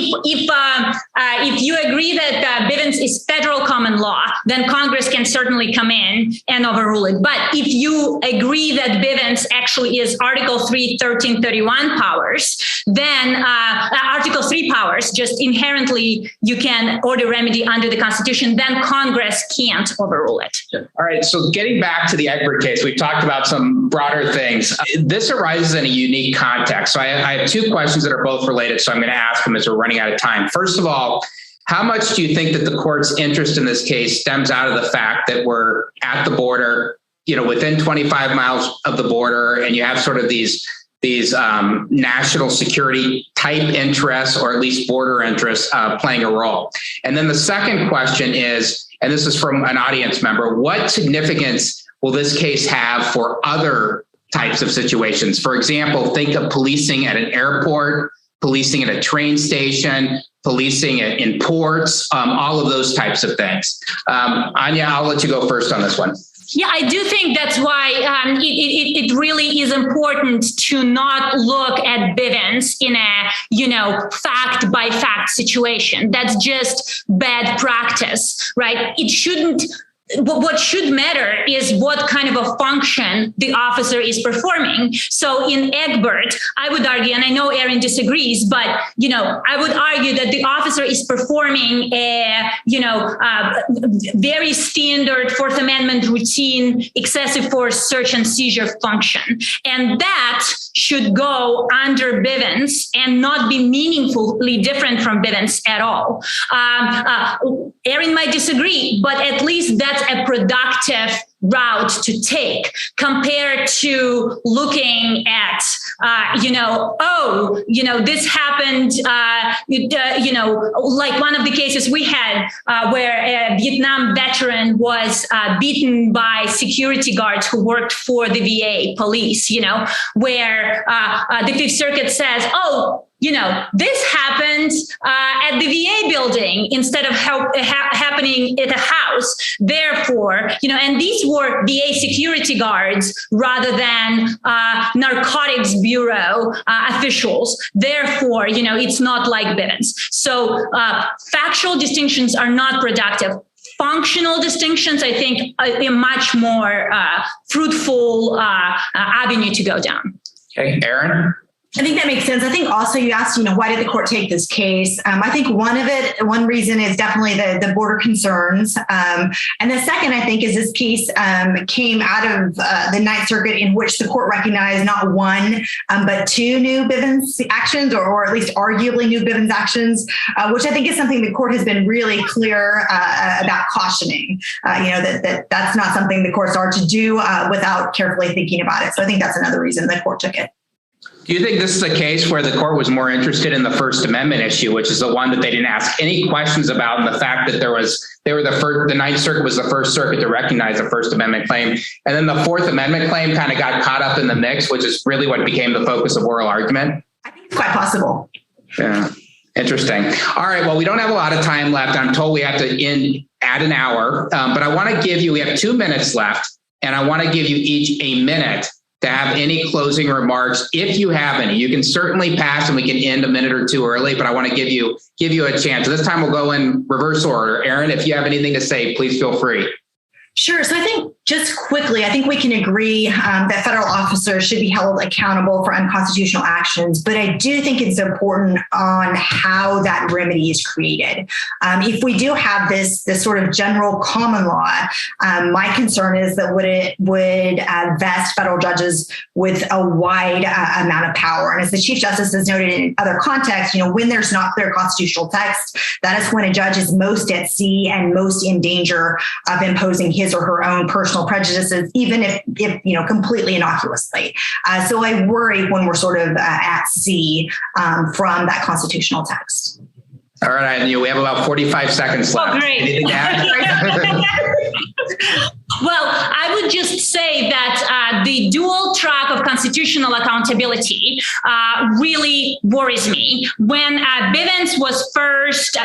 you agree that Bivens is federal common law, then Congress can certainly come in and overrule it. But if you agree that Bivens actually is Article 3, 1331 powers, then Article 3 powers, just inherently you can order remedy under the Constitution. Then Congress can't overrule it. All right. So getting back to the Egbert case, we've talked about some broader things. This arises in a unique context. So I have two questions that are both related. So I'm going to ask them as we're running out of time. First of all, how much do you think that the court's interest in this case stems out of the fact that we're at the border, within 25 miles of the border, and you have sort of these national security type interests, or at least border interests, playing a role? And then the second question is, and this is from an audience member, what significance will this case have for other types of situations? For example, think of policing at an airport, policing at a train station, policing in ports, all of those types of things. Anya, I'll let you go first on this one. Yeah, I do think that's why it really is important to not look at Bivens in a, fact by fact situation. That's just bad practice, right? It shouldn't. What should matter is what kind of a function the officer is performing. So in Egbert, I would argue, and I know Erin disagrees, but, I would argue that the officer is performing a, very standard Fourth Amendment routine, excessive force search and seizure function. And that should go under Bivens and not be meaningfully different from Bivens at all. Erin might disagree, but at least that's a productive route to take compared to looking at, this happened, like one of the cases we had where a Vietnam veteran was beaten by security guards who worked for the VA police, where the Fifth Circuit says, this happened at the VA building instead of happening at a house. Therefore, and these were VA security guards rather than Narcotics Bureau officials. Therefore, it's not like Bivens. So factual distinctions are not productive. Functional distinctions, I think, are a much more fruitful avenue to go down. Okay, Erin? I think that makes sense. I think also you asked, why did the court take this case? I think one reason is definitely the border concerns. And the second, I think, is this case came out of the Ninth Circuit, in which the court recognized not one, but two new Bivens actions, or at least arguably new Bivens actions, which I think is something the court has been really clear about cautioning, that's not something the courts are to do without carefully thinking about it. So I think that's another reason the court took it. Do you think this is a case where the court was more interested in the First Amendment issue, which is the one that they didn't ask any questions about, and the fact that the Ninth Circuit was the first circuit to recognize the First Amendment claim, and then the Fourth Amendment claim kind of got caught up in the mix, which is really what became the focus of oral argument? I think it's quite possible. Yeah. Interesting. All right. Well, we don't have a lot of time left. I'm told we have to end at an hour, but I want to we have 2 minutes left, and I want to give you each a minute to have any closing remarks. If you have any, you can certainly pass and we can end a minute or two early, but I want to give you a chance. This time we'll go in reverse order. Erin, if you have anything to say, please feel free. Sure. So I think just quickly, I think we can agree that federal officers should be held accountable for unconstitutional actions, but I do think it's important on how that remedy is created. If we do have this sort of general common law, my concern is that it would vest federal judges with a wide amount of power. And as the Chief Justice has noted in other contexts, when there's not clear constitutional text, that is when a judge is most at sea and most in danger of imposing his or her own personal prejudices, even if completely innocuously. So I worry when we're sort of at sea from that constitutional text. All right, we have about 45 seconds left. Oh, great. Anything to add? Well, I would just say that the dual track of constitutional accountability really worries me. When Bivens was first,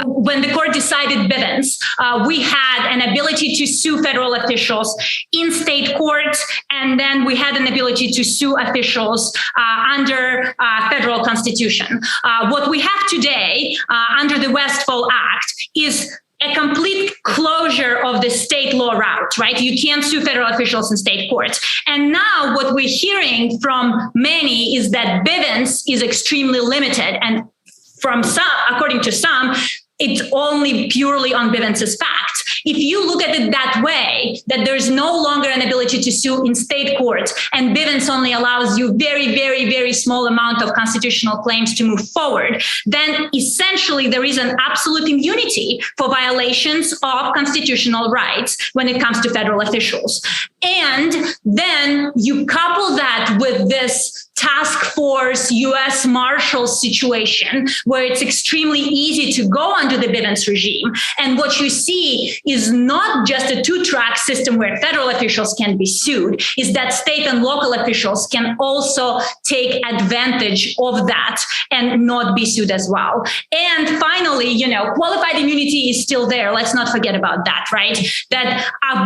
when the court decided Bivens, we had an ability to sue federal officials in state courts, and then we had an ability to sue officials under federal constitution. What we have today under the Westfall Act is a complete closure of the state law route, right? You can't sue federal officials in state courts. And now what we're hearing from many is that Bivens is extremely limited. And from some, according to some, it's only purely on Bivens's facts. If you look at it that way, that there's no longer an ability to sue in state courts, and Bivens only allows you very, very, very small amount of constitutional claims to move forward, then essentially there is an absolute immunity for violations of constitutional rights when it comes to federal officials. And then you couple that with this task force U.S. Marshals situation, where it's extremely easy to go under the Bivens regime. And what you see is not just a two-track system where federal officials can be sued, is that state and local officials can also take advantage of that and not be sued as well. And finally, qualified immunity is still there. Let's not forget about that, right? That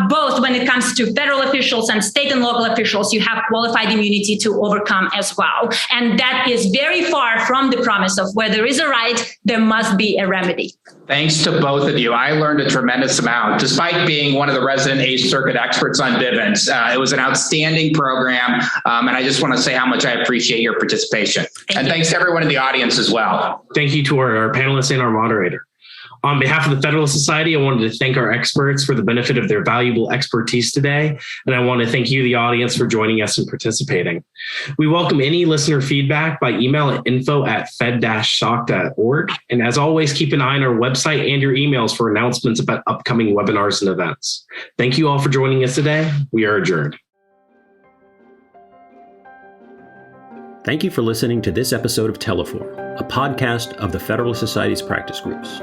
both when it comes to federal officials and state and local officials, you have qualified immunity to overcome as well. And that is very far from the promise of where there is a right, there must be a remedy. Thanks to both of you. I learned a tremendous amount. Despite being one of the resident Eighth Circuit experts on Bivens, it was an outstanding program. And I just want to say how much I appreciate your participation. Thanks to everyone in the audience as well. Thank you to our panelists and our moderator. On behalf of the Federalist Society, I wanted to thank our experts for the benefit of their valuable expertise today. And I want to thank you, the audience, for joining us and participating. We welcome any listener feedback by email at info@fed-soc.org. And as always, keep an eye on our website and your emails for announcements about upcoming webinars and events. Thank you all for joining us today. We are adjourned. Thank you for listening to this episode of Teleform, a podcast of the Federalist Society's practice groups.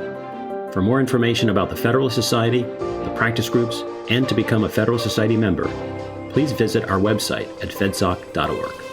For more information about the Federalist Society, the practice groups, and to become a Federalist Society member, please visit our website at fedsoc.org.